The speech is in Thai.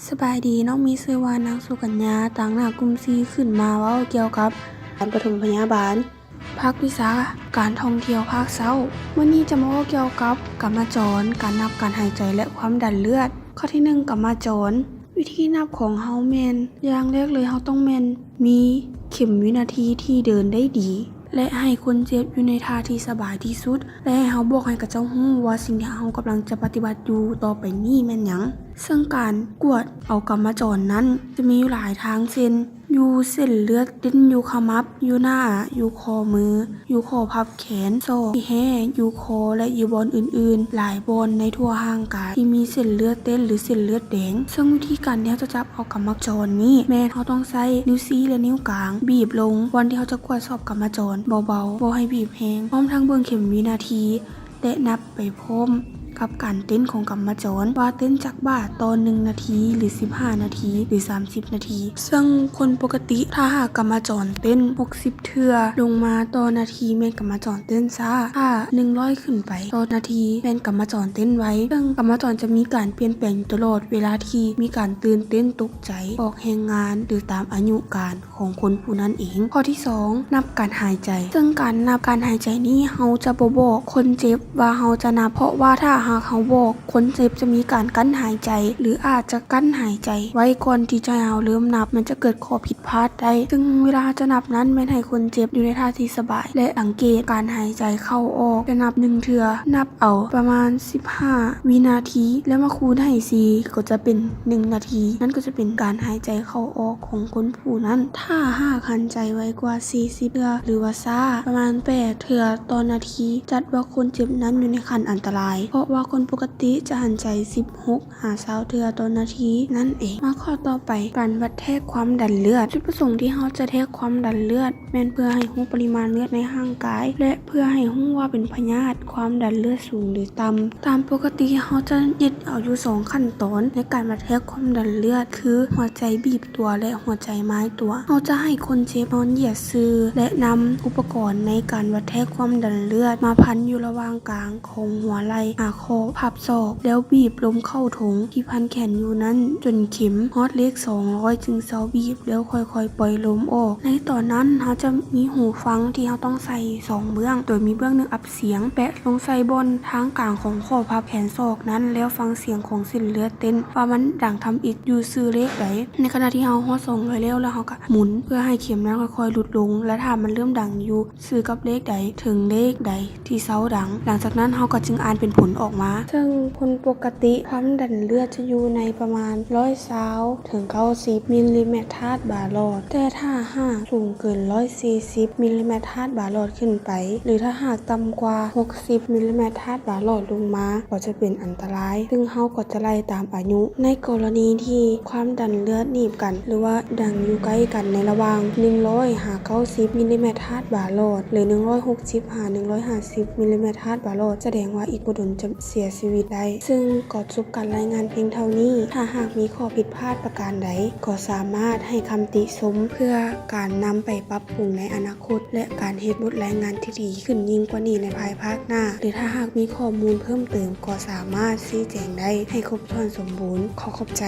สบายดีน้องมีชื่อว่านางสุกัญญาต่างหน้ากลุ่มซีขึ้นมาเว้าเกี่ยวกับการปฐมพยาบาลภาควิชาการท่องเที่ยวภาคเช้าวันนี้จะมาเว้าเกี่ยวกับกรรมจรการนับการหายใจและความดันเลือดข้อที่1กรรมจรวิธีนับของเฮาแม่นอย่างแรกเลยเฮาต้องแม่นมีเข็มวินาทีที่เดินได้ดีและให้คนเจ็บอยู่ในท่าที่สบายที่สุดและให้เฮาบอกให้กับเจ้าฮู้ว่าสิ่งที่เฮากำลังจะปฏิบัติอยู่ต่อไปนี้แม่นหยังซึ่งการกวดเอากรรมจรนั้นจะมีอยู่หลายทางเช่นอยู่เส้นเลือดเต้นอยู่ขมับอยู่หน้าอยู่คอมืออยู่ข้อพับแขนศอกที่แห้อยู่คอและอยู่บอนอื่นๆหลายบอนในทั่วร่างกายที่มีเส้นเลือดเต้นหรือเส้นเลือดแดงซึ่งวิธีการที่เราจะจับเอากรรมจรนี้แม้เราต้องใช้นิ้วชี้และนิ้วกลางบีบลงวันที่เราจะกวดสอบกรรมจรเบาๆบ่ให้บีบแรงพร้อมทั้งเบิ่งเข็มวินาทีและนับไปพร้อมกับการเต้นของกรรมจรว่าเต้นจากบาทต่อ1นาทีหรือ15นาทีหรือ30นาทีซึ่งคนปกติถ้าหากกรรมจรเต้น60เทื่อลงมาต่อนาทีแม่นกรรมจรเต้นช้าถ้า100ขึ้นไปต่อนาทีแม่นกรรมจรเต้นไวซึ่งกรรมจรจะมีการเปลี่ยนแปลงตลอดเวลาที่มีการตื่นเต้นตกใจออกแรงงานหรือตามอายุการของคนผู้นั้นเองข้อที่2นับการหายใจซึ่งการนับการหายใจนี้เฮาจะบ่บอกคนเจ็บว่าเฮาจะนับเพราะว่าถ้าหากเขาบอกคนเจ็บจะมีการกั้นหายใจหรืออาจจะกั้นหายใจไว้ก่อนที่จะเอาเริ่มนับมันจะเกิดข้อผิดพลาดได้ซึ่งเวลาจะนับนั้นแม่นให้คนเจ็บอยู่ในท่าที่สบายและสังเกตการหายใจเข้าออกจะนับ1เทื่อนับเอาประมาณ15วินาทีแล้วมาคูณให้4ก็จะเป็น1นาทีนั่นก็จะเป็นการหายใจเข้าออกของคนผู้นั้นถ้าหากหายใจไว้กว่า40เทื่อหรือว่าช้าประมาณ8เทื่อต่อนาทีจัดว่าคนเจ็บนั้นอยู่ในขั้นอันตรายเพราะว่าคนปกติจะหายใจ16-20เทื่อต่อนาทีนั่นเองมาข้อต่อไปการวัดแทกความดันเลือดจุดประสงค์ที่เราจะแทกความดันเลือดแม่นเพื่อให้รู้ปริมาณเลือดในร่างกายและเพื่อให้รู้ว่าเป็นพยาธิความดันเลือดสูงหรือต่ำตามปกติเราจะยึดเอาอยู่2ขั้นตอนในการวัดแทกความดันเลือดคือหัวใจบีบตัวและหัวใจไม้ตัวเราจะให้คนเจ็บนอนเหยียดซื่อและนำอุปกรณ์ในการวัดแทกความดันเลือดมาพันอยู่ระหว่างกลางของหัวไหล่คอพับศอกแล้วบีบลมเข้าถุงที่พันแขนอยู่นั้นจนเข็มฮอตเลข200จึงเซาบีบแล้วค่อยๆปล่อยลมออกในตอนนั้นเราจะมีหูฟังที่เราต้องใส่2เบื้องโดยมีเบื้องหนึ่งอับเสียงแปะลงใส่บนทางกลางของข้อพับแขนศอกนั้นแล้วฟังเสียงของเส้นเลือดเต้นว่ามันดังทำอิดอยู่ซื่อเลขใดในขณะที่เราฮอต200แล้วเราก็หมุนเพื่อให้เข็มนั้นค่อยๆหลุดลงและถ้ามันเริ่มดังอยู่ซื่อกับเลขใดถึงเลขใดที่เซาดังหลังจากนั้นเราก็จึงอ่านเป็นผลออกมาซึ่งคนปกติความดันเลือดจะอยู่ในประมาณ120ถึง90มิลลิเมตรธาตุบาหลอดแต่ถ้าหากสูงเกิน140มิลลิเมตรธาตุบาหลอดขึ้นไปหรือถ้าหากต่ำกว่า60มิลลิเมตรธาตุบาหลอดลงมาก็จะเป็นอันตรายซึ่งเราก็จะไล่ตามอายุในกรณีที่ความดันเลือดหนีบกันหรือว่าดังอยู่ใกล้กันในระหว่าง100-90มิลลิเมตรธาตุบาหลอดหรือ160-150มิลลิเมตรธาตุบาหลอดแสดงว่าอีกบ่ดนจะเสียชีวิตได้ซึ่งก็จบการรายงานเพียงเท่านี้ถ้าหากมีข้อผิดพลาดประการใดก็สามารถให้คำติชมเพื่อการนำไปปรับปรุงในอนาคตและการเฮ็ดบทรายงานที่ดีขึ้นยิ่งกว่านี้ในภายภาคหน้าหรือถ้าหากมีข้อมูลเพิ่มเติมก็สามารถชี้แจงได้ให้ครบถ้วนสมบูรณ์ขอขอบใจ